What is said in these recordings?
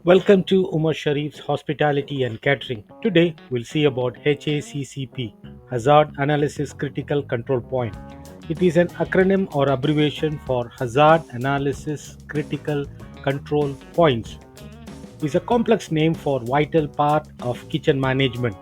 Welcome to Umar Sharif's Hospitality and Catering. Today we'll see about HACCP, Hazard Analysis Critical Control Point. It is an acronym or abbreviation for Hazard Analysis Critical Control Points. It is a complex name for vital part of kitchen management.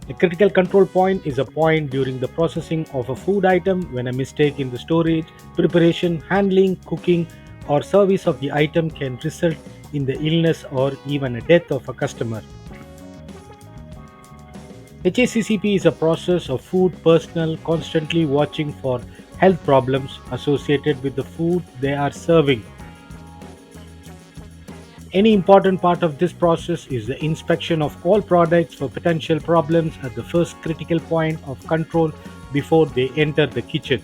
A critical control point is a point during the processing of a food item when a mistake in the storage, preparation, handling, cooking, or service of the item can result in the illness or even a death of a customer. HACCP is a process of food personnel constantly watching for health problems associated with the food they are serving. Any important part of this process is the inspection of all products for potential problems at the first critical point of control before they enter the kitchen.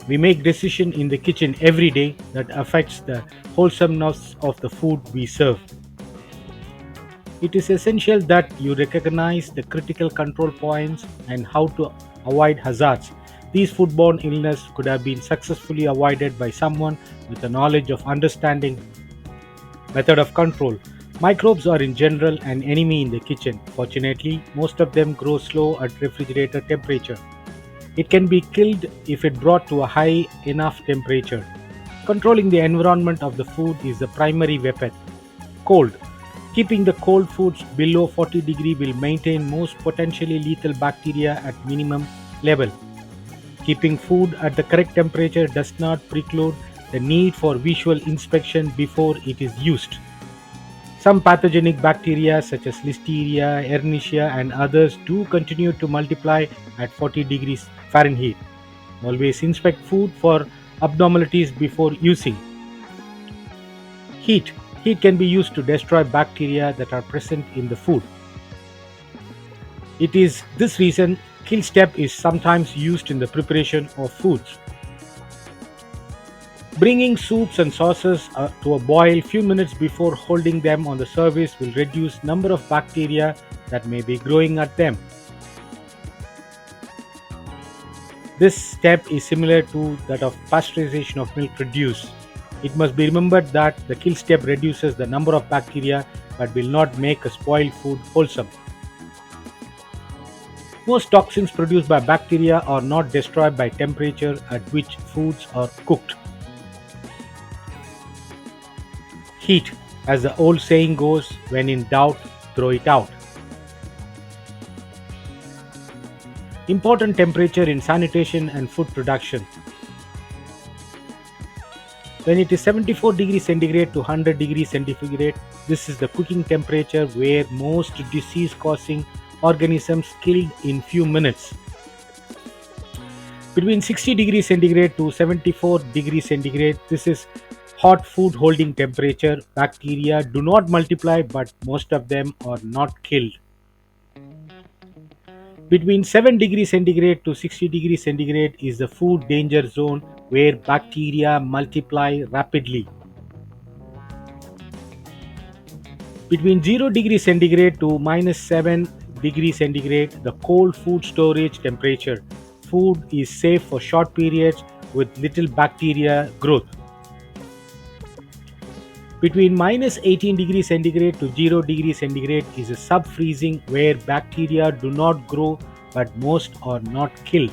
We make decisions in the kitchen every day that affects the wholesomeness of the food we serve. It is essential that you recognize the critical control points and how to avoid hazards. These foodborne illnesses could have been successfully avoided by someone with a knowledge of understanding method of control. Microbes are in general an enemy in the kitchen. Fortunately, most of them grow slow at refrigerator temperature. It can be killed if it brought to a high enough temperature. Controlling the environment of the food is the primary weapon. Cold. Keeping the cold foods below 40 degree will maintain most potentially lethal bacteria at minimum level. Keeping food at the correct temperature does not preclude the need for visual inspection before it is used. Some pathogenic bacteria such as Listeria, Ehrlichia and others do continue to multiply at 40 degrees Fahrenheit. Always inspect food for abnormalities before using. Heat. Heat can be used to destroy bacteria that are present in the food. It is this reason kill step is sometimes used in the preparation of foods. Bringing soups and sauces to a boil few minutes before holding them on the surface will reduce number of bacteria that may be growing at them. This step is similar to that of pasteurization of milk produced. It must be remembered that the kill step reduces the number of bacteria but will not make a spoiled food wholesome. Most toxins produced by bacteria are not destroyed by temperature at which foods are cooked. Heat, as the old saying goes, when in doubt, throw it out. Important temperature in sanitation and food production. When it is 74 degrees centigrade to 100 degrees centigrade, this is the cooking temperature where most disease causing organisms killed in few minutes. Between 60 degrees centigrade to 74 degrees centigrade, this is hot food holding temperature. Bacteria do not multiply, but most of them are not killed. Between 7 degrees centigrade to 60 degrees centigrade is the food danger zone where bacteria multiply rapidly. Between 0 degrees centigrade to minus 7 degrees centigrade, the cold food storage temperature. Food is safe for short periods with little bacteria growth. Between minus 18 degrees centigrade to 0 degrees centigrade is a sub-freezing where bacteria do not grow but most are not killed.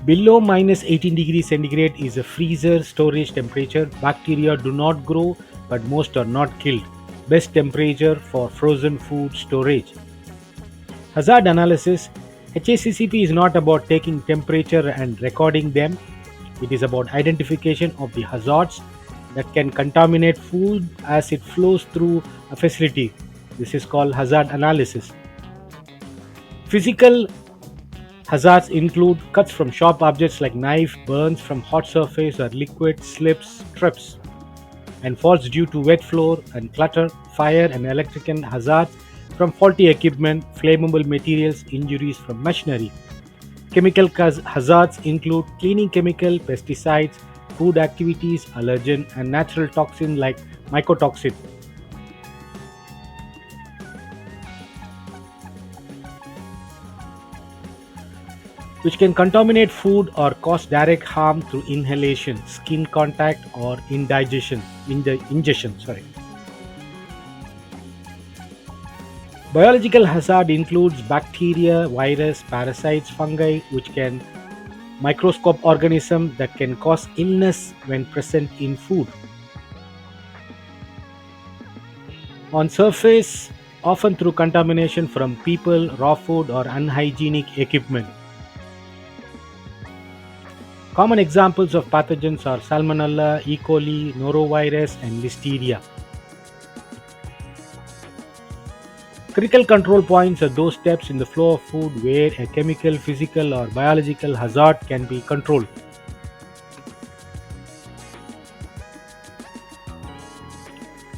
Below minus 18 degrees centigrade is a freezer storage temperature. Bacteria do not grow but most are not killed. Best temperature for frozen food storage. Hazard analysis. HACCP is not about taking temperature and recording them. It is about identification of the hazards that can contaminate food as it flows through a facility. This is called hazard analysis. Physical hazards include cuts from sharp objects like knife, burns from hot surface or liquid, slips, trips, and falls due to wet floor and clutter, fire and electrical hazards from faulty equipment, flammable materials, injuries from machinery. Chemical hazards include cleaning chemical, pesticides, food activities, allergen, and natural toxin like mycotoxin. which can contaminate food or cause direct harm through inhalation, skin contact, or indigestion. Ingestion. Sorry. Biological hazard includes bacteria, virus, parasites, fungi, which can microscope organisms that can cause illness when present in food. On surface, often through contamination from people, raw food, or unhygienic equipment. Common examples of pathogens are Salmonella, E. coli, norovirus, and Listeria. Critical control points are those steps in the flow of food where a chemical, physical, or biological hazard can be controlled.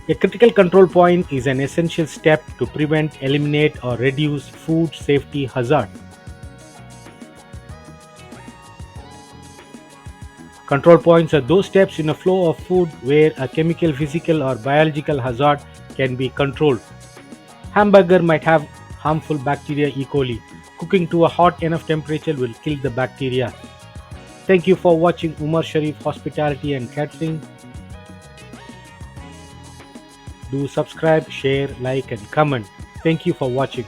A critical control point is an essential step to prevent, eliminate, or reduce food safety hazard. Control points are those steps in a flow of food where a chemical, physical, or biological hazard can be controlled. Hamburger might have harmful bacteria E. coli. Cooking to a hot enough temperature will kill the bacteria. Thank you for watching Umar Sharif Hospitality and Catering. Do subscribe, share, like, and comment. Thank you for watching.